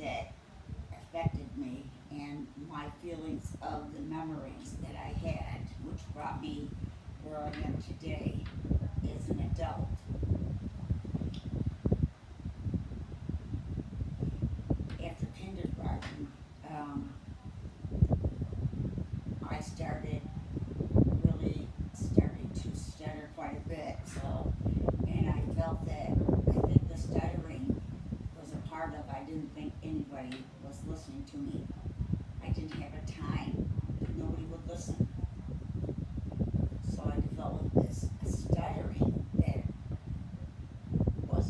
that affected me and my feelings of the memories that I had, which brought me where I am today as an adult. After kindergarten, I really started to stutter quite a bit. So, and I felt that I think the stuttering was a part of. I didn't think anybody was listening to me. I didn't have a time. Nobody would listen. So I developed this stuttering that was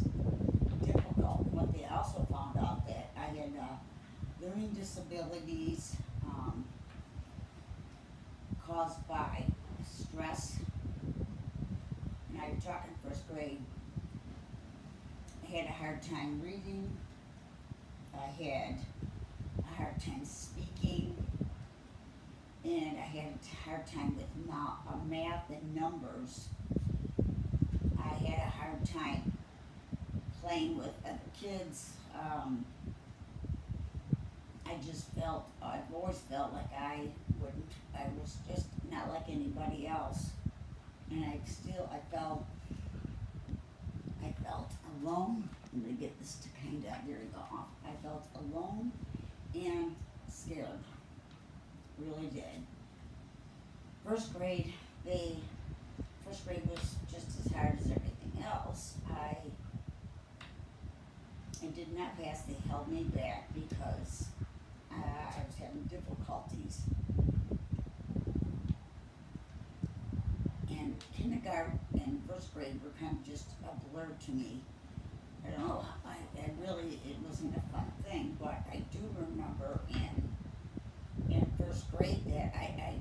difficult. But they also found out that I had learning disabilities caused by stress. And I'm talking first grade. I had a hard time reading. I had a hard time speaking. And I had a hard time with math and numbers. I had a hard time playing with other kids. I've always felt like I was just not like anybody else. And I felt alone. I'm going to get this to there we go. I felt alone and scared. Really did. First grade was just as hard as everything else. I did not pass. They held me back because I was having difficulties. And kindergarten and first grade were kind of just a blur to me. I don't know. It wasn't a fun thing, but I do remember in first grade that I had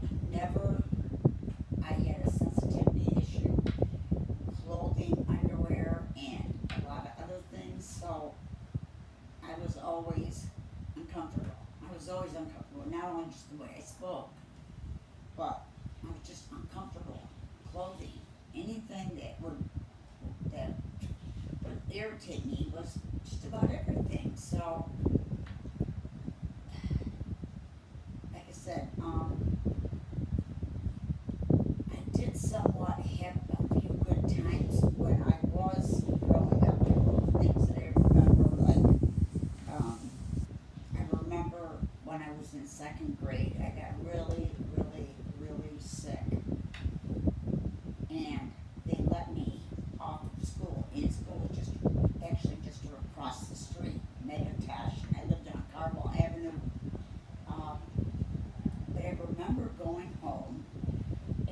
a sensitivity issue, clothing, underwear, and a lot of other things. So I was always uncomfortable. Not only just the way I spoke, but I was just uncomfortable. Clothing, anything that would irritate me was just about everything. So, like I said, I did somewhat have a few good times when I was growing up. There were things that I remember, like I remember when I was in second grade, I got really, really, really sick. And they let me off of school. In school, just across the street, Megatash. I lived on Carmel Avenue. But I remember going home,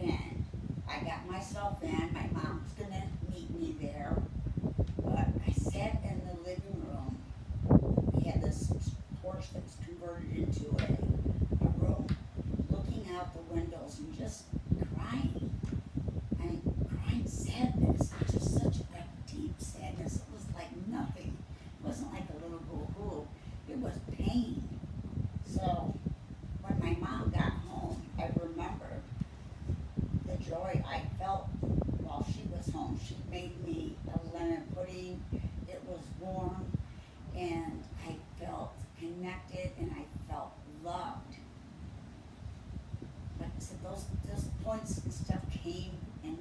and I got myself in. My mom was gonna meet me there, but I sat in the living room. We had this porch that was converted into a room, looking out the windows and just crying. Crying sadness, just such a deep sadness. It was like nothing. It wasn't like a little boo-hoo. It was pain. So when my mom got home, I remember the joy I felt while she was home. She made me a lemon pudding. It was warm, and I felt connected, and I felt loved. But so those points and stuff came and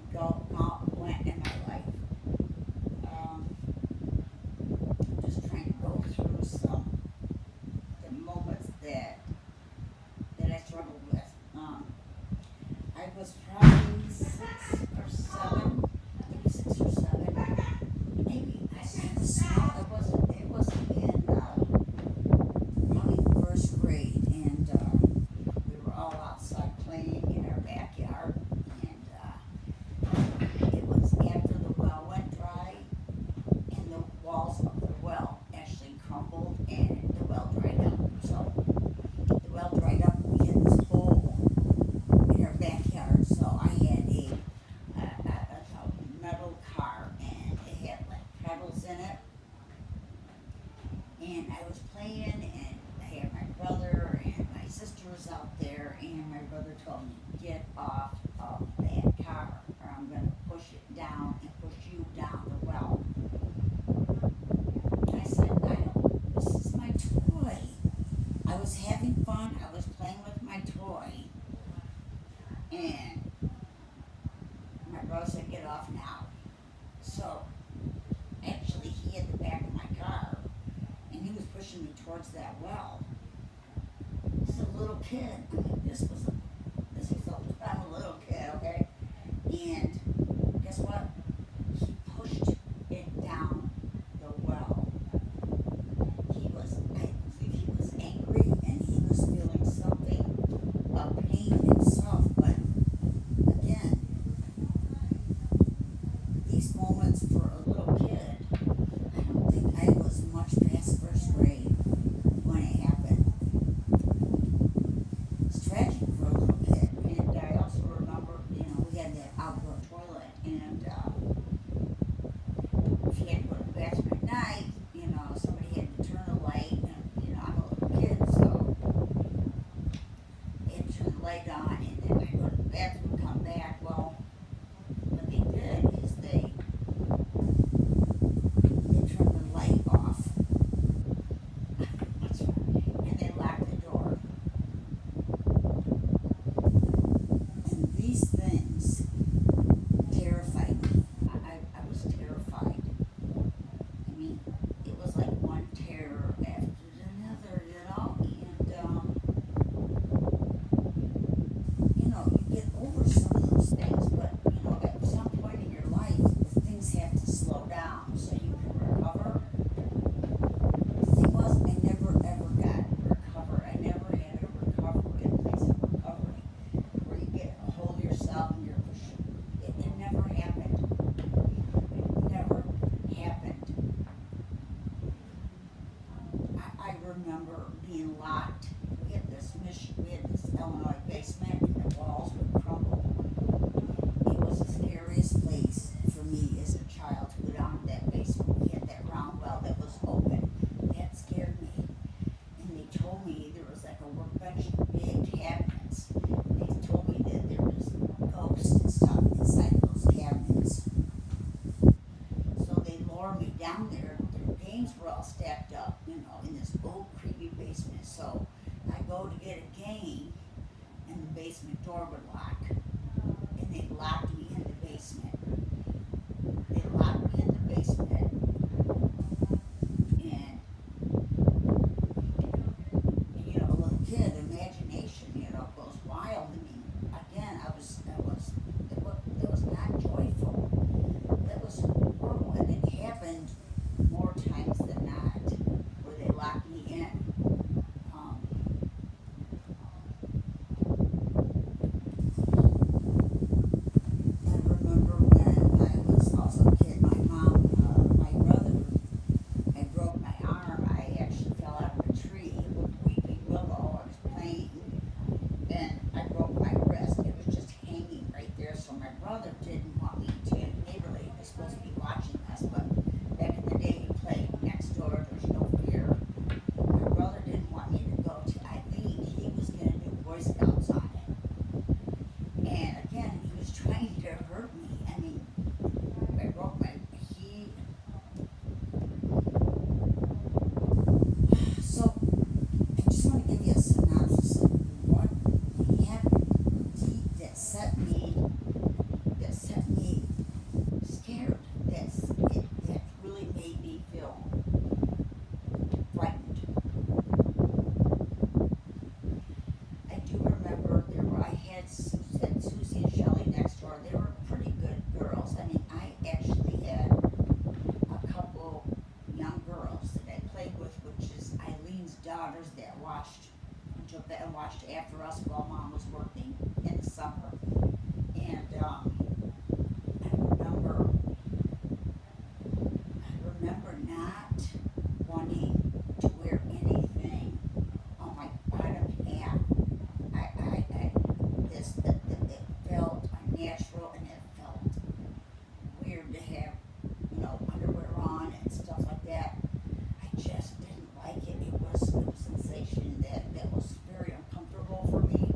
went in my life. Just trying to go through the moments that I struggled with. I was probably 6 or 7, maybe 6 or 7. Maybe I was small. It wasn't in probably first grade, and we were all outside playing in our backyard. It was after the well went dry, and the walls of the well actually crumbled, and the well dried up. So the well dried up, we had this hole in our backyard. So I had a metal car, and it had like pedals in it. And I was playing, and I had my brother and my sister was out there, and my brother told me, "Get off of that car, or I'm going to push it down and push you down the well." I said, "This is my toy. towards that well. This is a little kid. I mean, this is I'm a little kid, okay? And guess what? He pushed it down the well. I believe he was angry and he was feeling something of pain himself. But again, these moments for a little kid, I don't think I was much past first grade when it happened. It's tragic for a little kid. And I also remember, we had that outdoor toilet, and if you had to go to the bathroom at night, somebody had to turn the light, and I'm a little kid, so they had to turn the light on, and then I go to the bathroom, come back. Well, what they did is they turned the light off, and they locked the door. And these things terrified me. I was terrified. I mean, it was like one terror after another, and you get over some of those things, but at some point in your life, things have to slow down so you can recover. The thing was, I never ever got recovered. I never had a recovery, a place of recovery where you get a hold of yourself and you're it never happened. It never happened. I remember being locked. We had this Illinois basement, and the walls would crumble. It was the scariest place for me as a child to go down to that basement. We had that round well that was open. That scared me. And they told me there was like a workbench, big cabinets. And they told me that there was ghosts and stuff inside those cabinets. So they lowered me down there. Their games were all stacked up, in this old creepy basement. So I go to get a game, and the basement door would lock. And they locked me in the basement. They locked me in the basement. And a little kid, imagination, goes wild. I mean, again, it was not joyful. That was horrible. And it happened more times than not, where they locked me in. I remember when I was also a kid, my brother, I broke my arm. I actually fell out of a tree, a weeping willow. I was playing, and I broke my wrist. It was just hanging right there. So my brother didn't want me to. Neighborly was supposed to be watching us, but back in the day, you played next door. There's no fear. My brother didn't want me to go to Eileen. He was going to do Boy Scouts on it. And again, he was trying to hurt me. I mean, I broke So, I just want to give you a synopsis of what happened that set me scared. That really made me feel frightened. I do remember I had Susie and Shelley next door. They were pretty good girls. I mean, I actually had a couple young girls that I played with, which is Eileen's daughters that watched after us while Mom was working in the summer. And I remember not wanting to wear anything on my bottom half. It felt unnatural, and it felt weird to have, underwear on and stuff like that. I just didn't like it. It was a sensation that was very uncomfortable for me.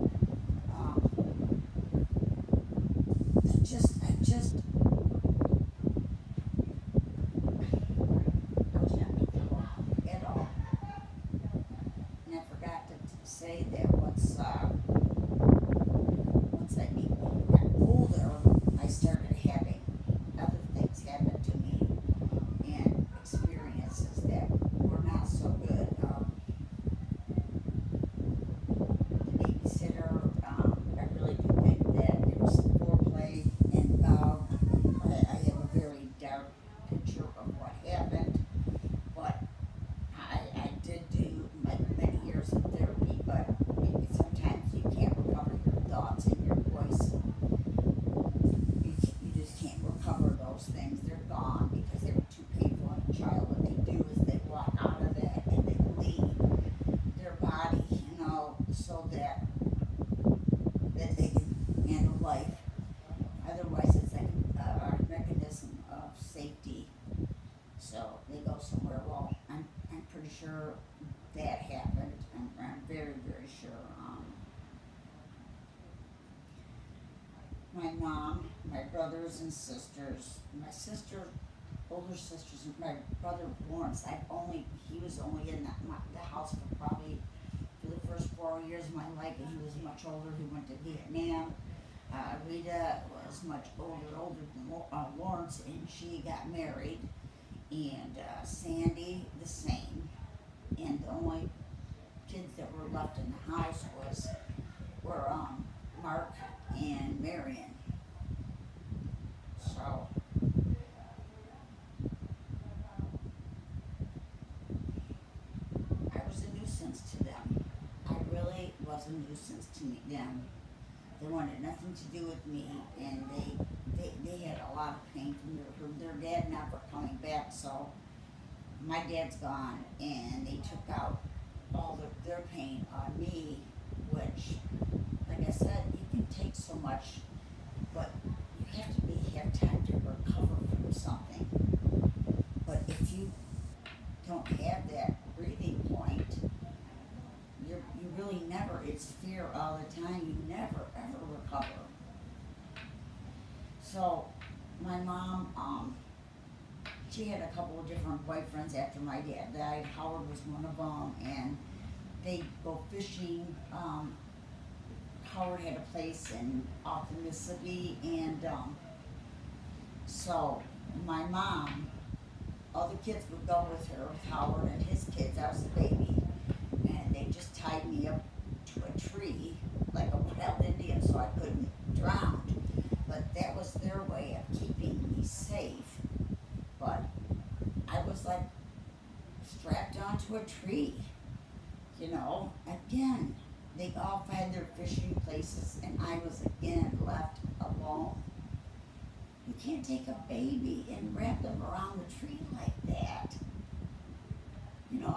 that they can handle life. Otherwise, it's like a mechanism of safety. So they go somewhere. Well, I'm pretty sure that happened. I'm very, very sure. My mom, my brothers and sisters, my sister, older sisters, and my brother Lawrence. He was only in the house for probably for the first 4 years of my life, and he was much older. He went to Vietnam. Rita was much older than Lawrence, and she got married. And Sandy, the same. And the only kids that were left in the house were Mark and Marion. So I was a nuisance to them. I really was a nuisance to them. They wanted nothing to do with me, and they had a lot of pain from their dad never coming back. So my dad's gone, and they took out all their pain on me, which, like I said, you can take so much, but you have to have time to recover from something. But if you don't have that breathing point, you really never, it's fear all the time, you never ever recover. So my mom, she had a couple of different boyfriends after my dad died. Howard was one of them, and they'd go fishing. Howard had a place off the Mississippi, and so my mom, all the kids would go with her, with Howard and his kids. I was the baby, and they just tied me up to a tree like a wild Indian so I couldn't drown. But that was their way of keeping me safe. But I was like strapped onto a tree, Again, they all had their fishing places, and I was again left alone. You can't take a baby and wrap them around the tree like that.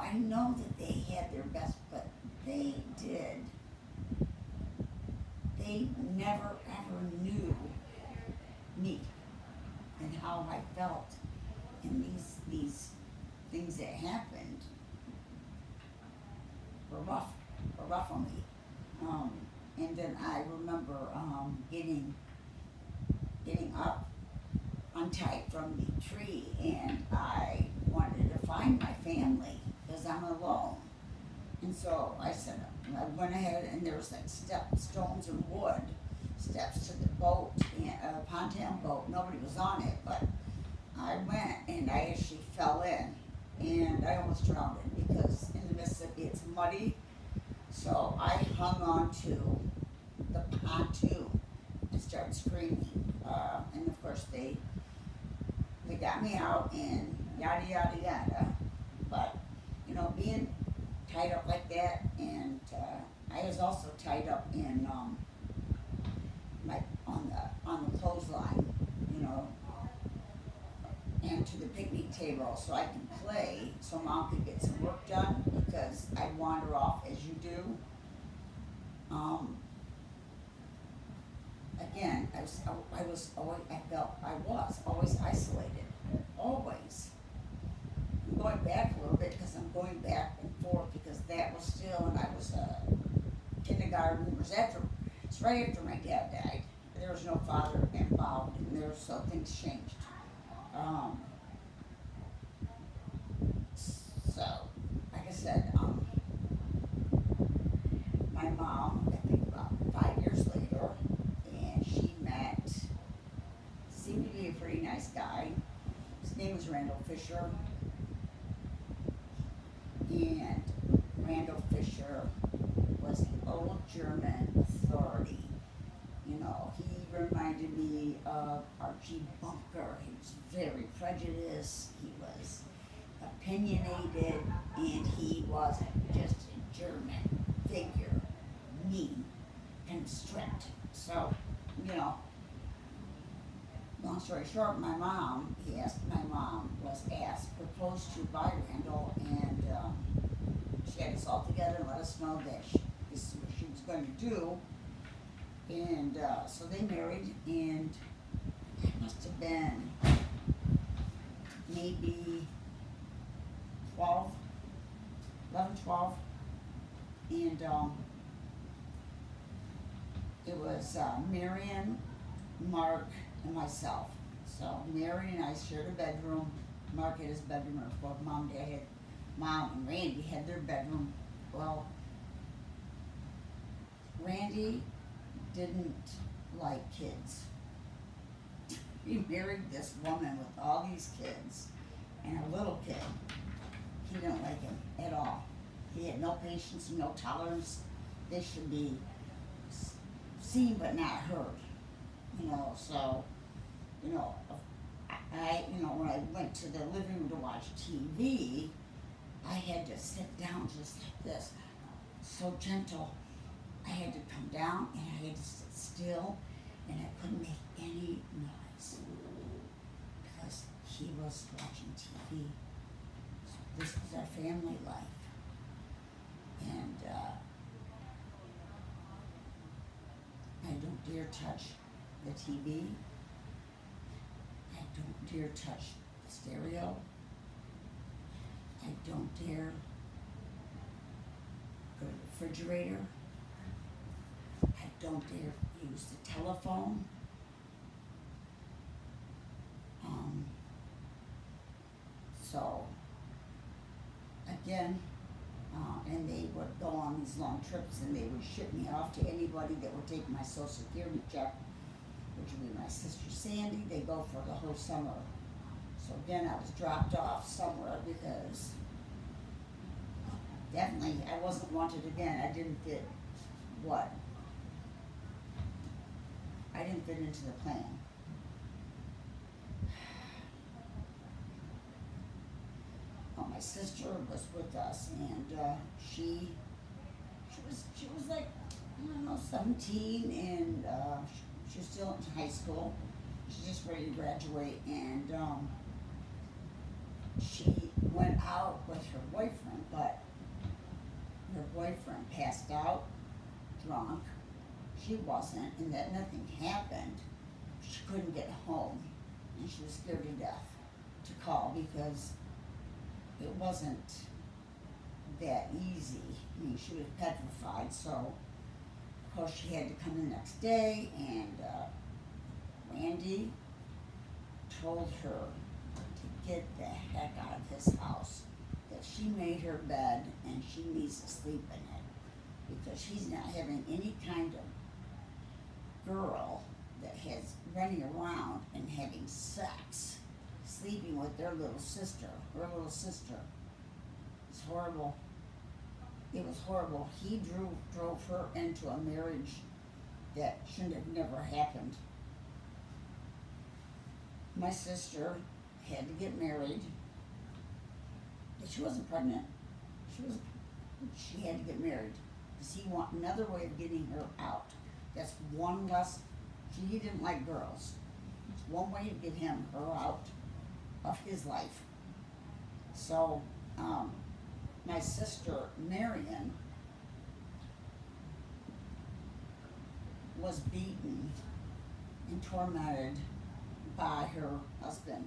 I know that they had their best, but they did. They never ever knew me and how I felt, and these things that happened were rough on me. And then I remember getting up untied from the tree, and I wanted to find my family because I'm alone. And so I went ahead, and there was like stones and wood steps to the boat, a pontoon boat. Nobody was on it, but I went, and I actually fell in, and I almost drowned because in the Mississippi it's muddy. So I hung on to the pontoon and started screaming. And of course they got me out and yada yada yada. But being tied up like that, and I was also tied up in on the clothesline, and to the picnic table so I could play, so Mom could get some work done, because I'd wander off as you do. Again, I was always isolated, always. I'm going back a little bit because I'm going back and forth, because that was still, and I was kindergarten. It's right after my dad died. There was no father involved, and so things changed. So, like I said, my mom, I think about 5 years later, and she seemed to be a pretty nice guy. His name was Randall Fisher. And Randall Fisher was the old German authority. He reminded me of Archie Bunker. He was very prejudiced, he was opinionated, and he wasn't just a German figure, mean and strict. So, long story short, my mom was proposed to by Randall, and she had us all together and let us know that this is where she was going to do. And so they married, and it must have been maybe 12, 11, 12. And it was Marion, Mark, and myself. So Mary and I shared a bedroom. Mark had his bedroom, and both Mom and Dad had, Mom and Randy had their bedroom. Well, Randy didn't like kids. He married this woman with all these kids and a little kid. He didn't like him at all. He had no patience, no tolerance. They should be seen but not heard. So, when I went to the living room to watch TV, I had to sit down just like this, so gentle. I had to come down and I had to sit still, and I couldn't make any noise because he was watching TV. So this was our family life. And I don't dare touch the TV. I don't dare touch the stereo. I don't dare go to the refrigerator. I don't dare use the telephone. So, again, and they would go on these long trips, and they would ship me off to anybody that would take my Social Security check, which would be my sister Sandy. They go for the whole summer. So again, I was dropped off somewhere because definitely I wasn't wanted again. I didn't fit what? I didn't fit into the plan. Well, my sister was with us, and she was like, I don't know, 17, and she was still in high school. She's just ready to graduate, and she went out with her boyfriend, but her boyfriend passed out, drunk. She wasn't, and that nothing happened. She couldn't get home, and she was scared to death to call because it wasn't that easy. I mean, she was petrified, so of course she had to come the next day, and Randy told her to get the heck out of his house, that she made her bed and she needs to sleep in it because she's not having any kind of girl that has running around and having sex, sleeping with their little sister, her little sister. It's horrible. It was horrible. He drove her into a marriage that shouldn't have never happened. My sister had to get married, but she wasn't pregnant. She had to get married because he wanted another way of getting her out. That's one less. He didn't like girls. It's one way to get her out of his life. So, my sister Marion was beaten and tormented by her husband.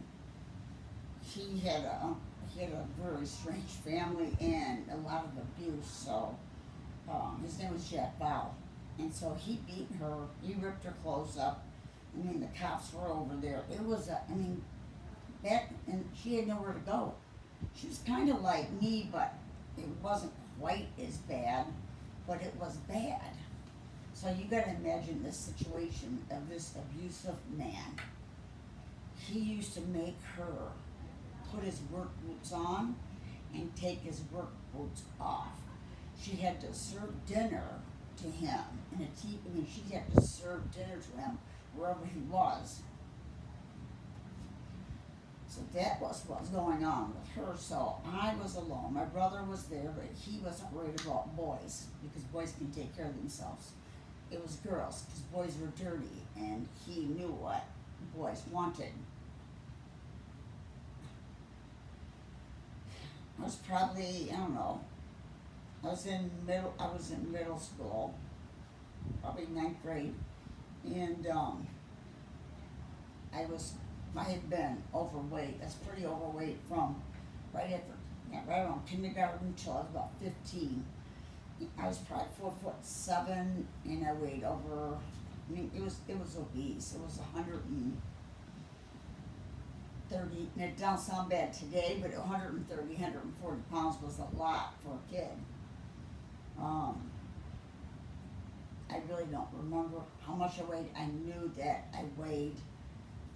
He had a very strange family and a lot of abuse. So, his name was Jack Bow. And so he beat her, he ripped her clothes up. I mean, the cops were over there. It was and she had nowhere to go. She was kind of like me, but it wasn't quite as bad, but it was bad. So you gotta imagine this situation of this abusive man. He used to make her put his work boots on and take his work boots off. She had to serve dinner to him she'd have to serve dinner to him wherever he was. So that was what was going on with her. So I was alone. My brother was there, but he wasn't worried about boys because boys can take care of themselves. It was girls because boys were dirty, and he knew what boys wanted. I was probably, I don't know, I was in middle school, probably ninth grade, and I was, I had been overweight. That's pretty overweight from right after, yeah, right around kindergarten till I was about 15. I was probably 4'7", and I weighed over. I mean, it was obese. It was 130. And it don't sound bad today, but 130, 140 pounds was a lot for a kid. I really don't remember how much I weighed. I knew that I weighed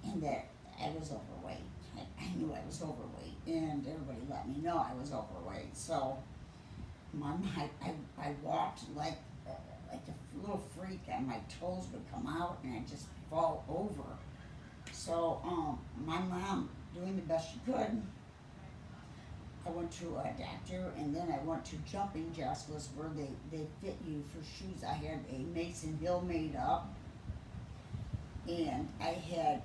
and that I was overweight. I knew I was overweight, and everybody let me know I was overweight. So I walked like a little freak, and my toes would come out, and I'd just fall over. So my mom, doing the best she could, I went to a doctor, and then I went to Jumping Jacks, where they fit you for shoes. I had a Mason Hill made up, and I had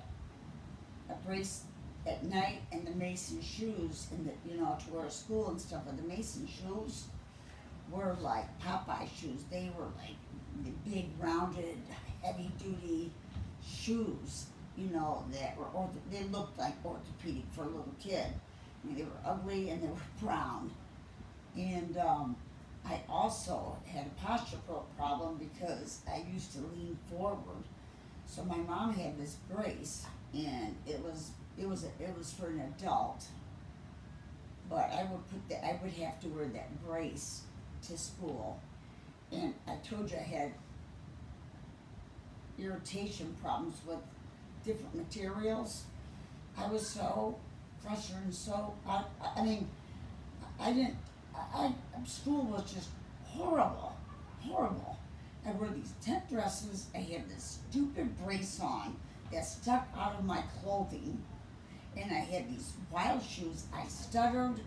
a brace at night and the Mason shoes, and to wear to school and stuff. But the Mason shoes were like Popeye shoes. They were like the big, rounded, heavy-duty shoes, that were, they looked like orthopedic for a little kid. I mean, they were ugly and they were brown. And I also had a posture problem because I used to lean forward. So my mom had this brace, and it was for an adult. But I would have to wear that brace to school. And I told you I had irritation problems with different materials. I was so frustrated and so, I mean, school was just horrible, horrible. I wore these tent dresses, I had this stupid brace on that stuck out of my clothing, and I had these wild shoes. I stuttered.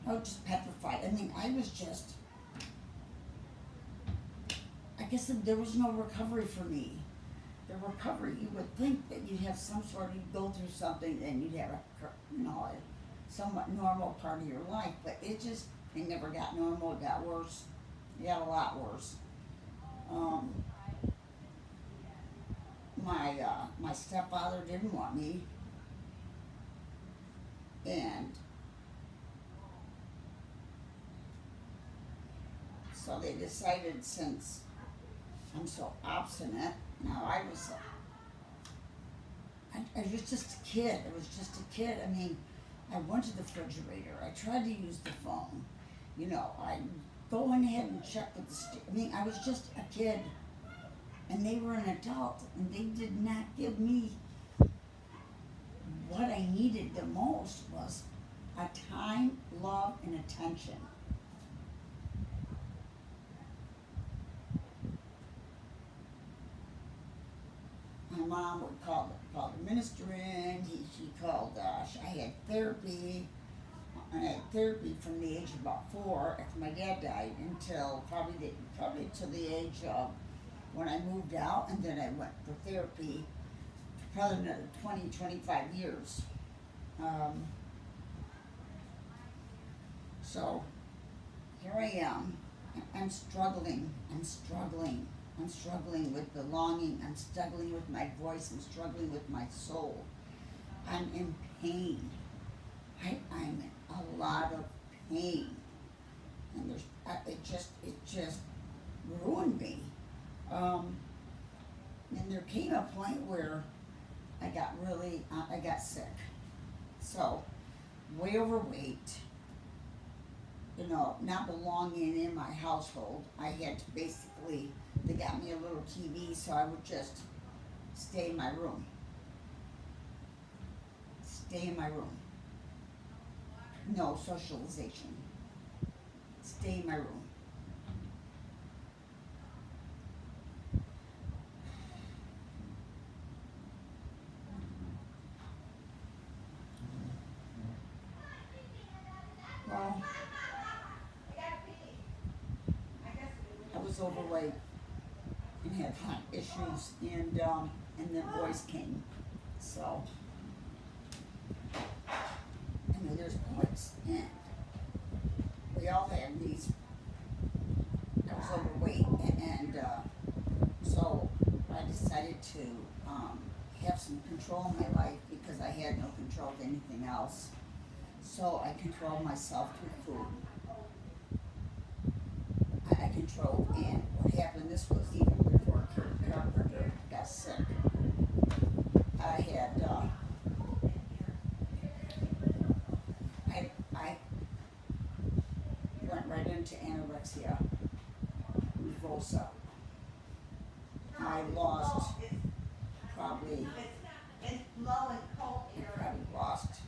I was just petrified. I mean, I was just, I guess there was no recovery for me. The recovery, you would think that you'd have some sort of, you'd go through something and you'd have a somewhat normal part of your life, but it never got normal. It got worse. It got a lot worse. My stepfather didn't want me, and so they decided, since I'm so obstinate, I was just a kid. I was just a kid. I mean, I went to the refrigerator. I tried to use the phone. I go ahead and check with I was just a kid, and they were an adult, and they did not give me what I needed the most was a time, love, and attention. My mom would call the minister in. She called. I had therapy. I had therapy from the age of about 4 after my dad died until probably to the age of when I moved out, and then I went for therapy for probably another 20, 25 years. So here I am. I'm struggling. I'm struggling with belonging. I'm struggling with my voice. I'm struggling with my soul. I'm in pain. I'm in a lot of pain, and it just ruined me. And there came a point where I got sick. So, way overweight. Not belonging in my household. I had to basically. They got me a little TV, so I would just stay in my room. Stay in my room. No socialization. Stay in my room. Well, I was overweight and had heart issues, and the boys came. So, there's boys, and we all have these decided to have some control in my life because I had no control of anything else. So I controlled myself through food. I controlled, and what happened, this was even before Kurt Carpenter got sick. I had, I went right into anorexia nervosa. I lost probably lost